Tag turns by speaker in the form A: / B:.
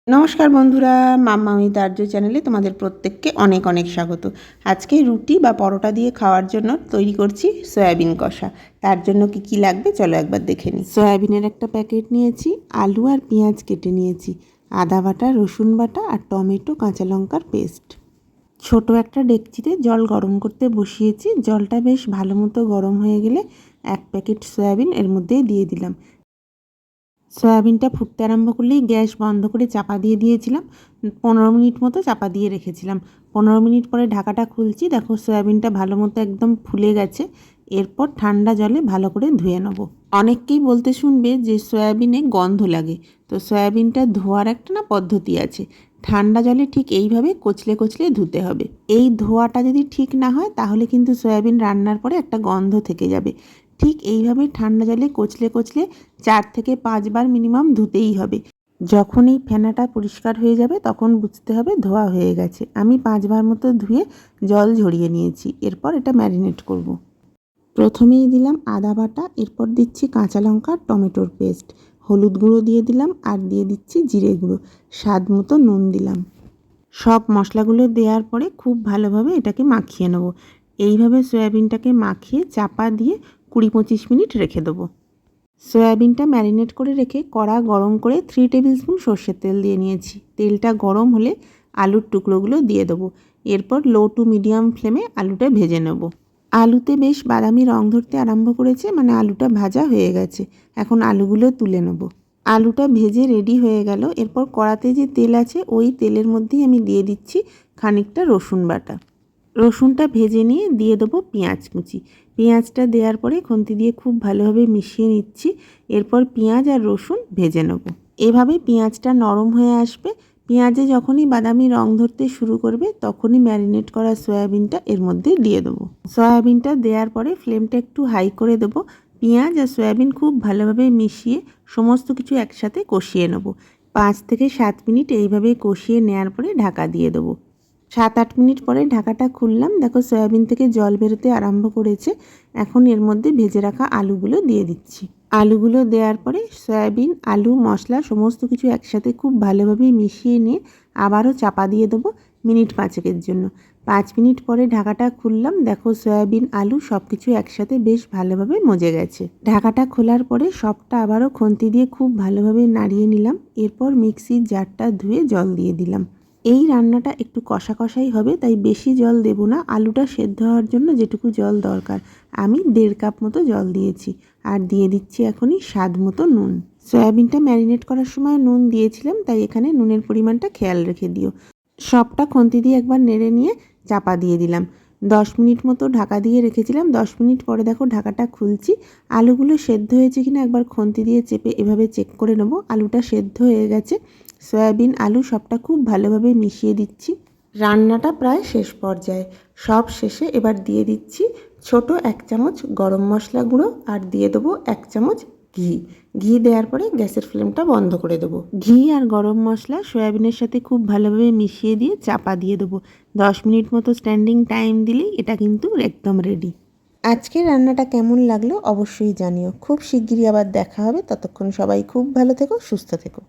A: নমস্কার বন্ধুরা, মাম্মামি দার্য চ্যানেলে তোমাদের প্রত্যেককে অনেক অনেক স্বাগত। আজকে রুটি বা পরোটা দিয়ে খাওয়ার জন্য তৈরি করছি সয়াবিন কষা। তার জন্য কি কি লাগবে চলো একবার দেখে নিই। সয়াবিনের একটা প্যাকেট নিয়েছি, আলু আর পেঁয়াজ কেটে নিয়েছি, আদা বাটা, রসুন বাটা আর টমেটো কাঁচা লঙ্কার পেস্ট। ছোট একটা ডেকচিতে জল গরম করতে বসিয়েছি। জলটা বেশ ভালো মতো গরম হয়ে গেলে এক প্যাকেট সয়াবিন এর মধ্যে দিয়ে দিলাম। সয়াবিনটা ফুটতে আরম্ভ করলেই গ্যাস বন্ধ করে চাপা দিয়ে দিয়েছিলাম। 15 মিনিট মতো চাপা দিয়ে রেখেছিলাম। 15 মিনিট পরে ঢাকাটা খুলছি, দেখো সয়াবিনটা ভালো মতো একদম ফুলে গেছে। এরপর ঠান্ডা জলে ভালো করে ধুয়ে নেব। অনেককেই বলতে শুনবে যে সয়াবিনে গন্ধ লাগে, তো সয়াবিনটা ধোয়ার একটা না পদ্ধতি আছে। ঠান্ডা জলে ঠিক এইভাবে কচলে কচলে ধুতে হবে। এই ধোয়াটা যদি ঠিক না হয় তাহলে কিন্তু সয়াবিন রান্নার পরে একটা গন্ধ থেকে যাবে। ঠিক এইভাবে ঠান্ডা জলে কচলে কচলে 4 থেকে 5 বার মিনিমাম ধুতেই হবে। যখন এই ফেনাটা পরিষ্কার হয়ে যাবে তখন বুঝতে হবে ধোয়া হয়ে গেছে। আমি 5 বার মতো ধুয়ে জল ঝরিয়ে নিয়েছি। এরপর এটা ম্যারিনেট করব। প্রথমেই দিলাম আদা বাটা, এরপর দিচ্ছি কাঁচা লঙ্কা, টমেটোর পেস্ট, হলুদ গুঁড়ো দিয়ে দিলাম আর দিয়ে দিচ্ছি জিরে গুঁড়ো, স্বাদ মতো নুন দিলাম। সব মশলাগুলো দেওয়ার পরে খুব ভালোভাবে এটাকে মাখিয়ে নেব। এইভাবে সয়াবিনটাকে মাখিয়ে চাপা দিয়ে 20-25 মিনিট রেখে দেবো। সয়াবিনটা ম্যারিনেট করে রেখে কড়া গরম করে 3 টেবিল স্পুন সর্ষের তেল দিয়ে নিয়েছি। তেলটা গরম হলে আলুর টুকরোগুলো দিয়ে দেবো। এরপর লো টু মিডিয়াম ফ্লেমে আলুটা ভেজে নেব। আলুতে বেশ বাদামি রং ধরতে আরম্ভ করেছে, মানে আলুটা ভাজা হয়ে গেছে। এখন আলুগুলো তুলে নেব। আলুটা ভেজে রেডি হয়ে গেল। এরপর কড়াতে যে তেল আছে ওই তেলের মধ্যেই আমি দিয়ে দিচ্ছি খানিকটা রসুন বাটা। রসুনটা ভেজে নিয়ে দিয়ে দেবো পেঁয়াজ কুচি। পেঁয়াজটা দেওয়ার পরে খুন্তি দিয়ে খুব ভালোভাবে মিশিয়ে নিচ্ছি। এরপর পেঁয়াজ আর রসুন ভেজে নেব। এভাবে পেঁয়াজটা নরম হয়ে আসবে। পেঁয়াজে যখনই বাদামি রং ধরতে শুরু করবে তখনই ম্যারিনেট করা সয়াবিনটা এর মধ্যে দিয়ে দেবো। সয়াবিনটা দেওয়ার পরে ফ্লেমটা একটু হাই করে দেবো। পেঁয়াজ আর সয়াবিন খুব ভালোভাবে মিশিয়ে সমস্ত কিছু একসাথে কষিয়ে নেব। 5 থেকে 7 মিনিট এইভাবে কষিয়ে নেওয়ার পরে ঢাকা দিয়ে দেবো। 7-8 মিনিট পরে ঢাকাটা খুললাম, দেখো সয়াবিন থেকে জল বেরোতে আরম্ভ করেছে। এখন এর মধ্যে ভেজে রাখা আলুগুলো দিয়ে দিচ্ছি। আলুগুলো দেওয়ার পরে সয়াবিন, আলু, মশলা সমস্ত কিছু একসাথে খুব ভালোভাবে মিশিয়ে নিয়ে আবারও চাপা দিয়ে দেবো মিনিট 5-এর জন্য। 5 মিনিট পরে ঢাকাটা খুললাম, দেখো সয়াবিন, আলু সব কিছু একসাথে বেশ ভালোভাবে মজে গেছে। ঢাকাটা খোলার পরে সবটা আবারও খুন্তি দিয়ে খুব ভালোভাবে নাড়িয়ে নিলাম। এরপর মিক্সির জারটা ধুয়ে জল দিয়ে দিলাম। এই রান্নাটা একটু কষা কষাই হবে, তাই বেশি জল দেব না। আলুটা সেদ্ধ হওয়ার জন্য যেটুকু জল দরকার আমি 1.5 কাপ মতো জল দিয়েছি। আর দিয়ে দিচ্ছি এখনই স্বাদ মতো নুন। সয়াবিনটা ম্যারিনেট করার সময় নুন দিয়েছিলাম, তাই এখানে নুনের পরিমাণটা খেয়াল রেখে দিও। সবটা খুন্তি দিয়ে একবার নেড়ে নিয়ে চাপা দিয়ে দিলাম। 10 মিনিট মতো ঢাকা দিয়ে রেখেছিলাম। 10 মিনিট পরে দেখো ঢাকাটা খুলছি। আলুগুলো সেদ্ধ হয়েছে কিনা একবার খুন্তি দিয়ে চেপে এভাবে চেক করে নেব। আলুটা সেদ্ধ হয়ে গেছে। সয়াবিন, আলু সবটা খুব ভালোভাবে মিশিয়ে দিচ্ছি। রান্নাটা প্রায় শেষ পর্যায়ে। সব শেষে এবার দিয়ে দিচ্ছি ছোট 1 চামচ গরম মশলা গুঁড়ো আর দিয়ে দেবো 1 চামচ ঘি। ঘি দেওয়ার পরে গ্যাসের ফ্লেমটা বন্ধ করে দেবো। ঘি আর গরম মশলা সয়াবিনের সাথে খুব ভালোভাবে মিশিয়ে দিয়ে চাপা দিয়ে দেবো। 10 মিনিট মতো স্ট্যান্ডিং টাইম দিলেই এটা কিন্তু একদম রেডি। আজকের রান্নাটা কেমন লাগলো অবশ্যই জানিও। খুব শিগগিরই আবার দেখা হবে। ততক্ষণ সবাই খুব ভালো থেকো, সুস্থ থেকো।